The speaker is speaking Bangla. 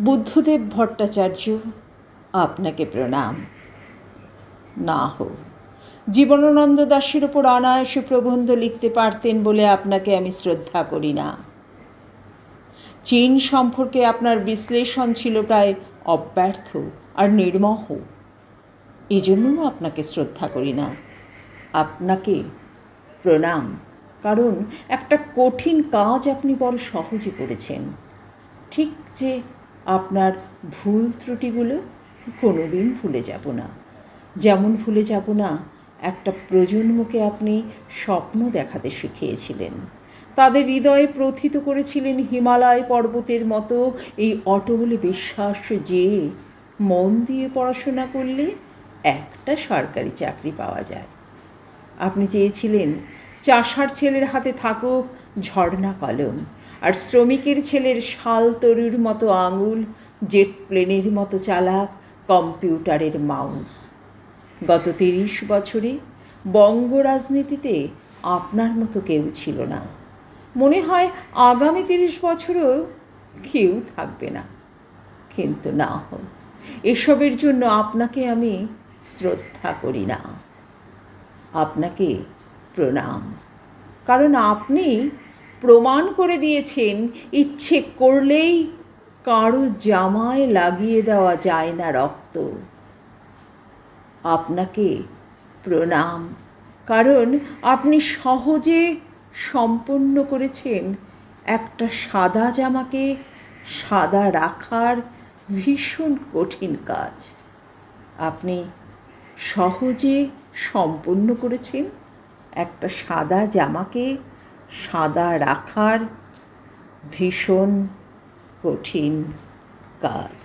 বুদ্ধদেব ভট্টাচার্য, আপনাকে প্রণাম। না হোক, জীবনানন্দ দাশের ওপর অনায়াসে প্রবন্ধ লিখতে পারতেন বলে আপনাকে আমি শ্রদ্ধা করি না। চীন সম্পর্কে আপনার বিশ্লেষণ ছিল প্রায় অব্যর্থ আর নির্মোহ, এজন্যও আপনাকে শ্রদ্ধা করি না। আপনাকে প্রণাম, কারণ একটা কঠিন কাজ আপনি বড় সহজে করেছেন। ঠিক যে আপনার ভুল ত্রুটিগুলো কোনোদিন ভুলে যাব না, যেমন ভুলে যাব না একটা প্রজন্মকে আপনি স্বপ্ন দেখাতে শিখিয়েছিলেন, তাদের হৃদয়ে প্রথিত করেছিলেন হিমালয় পর্বতের মতো এই অটল বিশ্বাস যে মন দিয়ে পড়াশোনা করলে একটা সরকারি চাকরি পাওয়া যায়। আপনি চেয়েছিলেন চাষার ছেলের হাতে থাকুক ঝর্ণা কলম, আর শ্রমিকের ছেলের শাল তরুর মতো আঙুল, জেট প্লেনের মতো চালাক কম্পিউটারের মাউস। গত 30 বছরে বঙ্গ রাজনীতিতে আপনার মতো কেউ ছিল না। মনে হয় আগামী 30 বছরও কেউ থাকবে না। কিন্তু না হোক, এসবের জন্য আপনাকে আমি শ্রদ্ধা করি না। আপনাকে প্রণাম, কারণ আপনি প্রমাণ করে দিয়েছেন ইচ্ছে করলেই কারো জামায় লাগিয়ে দেওয়া যায় না রক্ত। আপনাকে প্রণাম, কারণ আপনি সহজে সম্পন্ন করেছেন একটা সাদা জামাকে সাদা রাখার ভীষণ কঠিন কাজ। আপনি সহজে সম্পন্ন করেছেন একটা সাদা জামাকে সাদা রাখার ভীষণ কঠিন কাজ।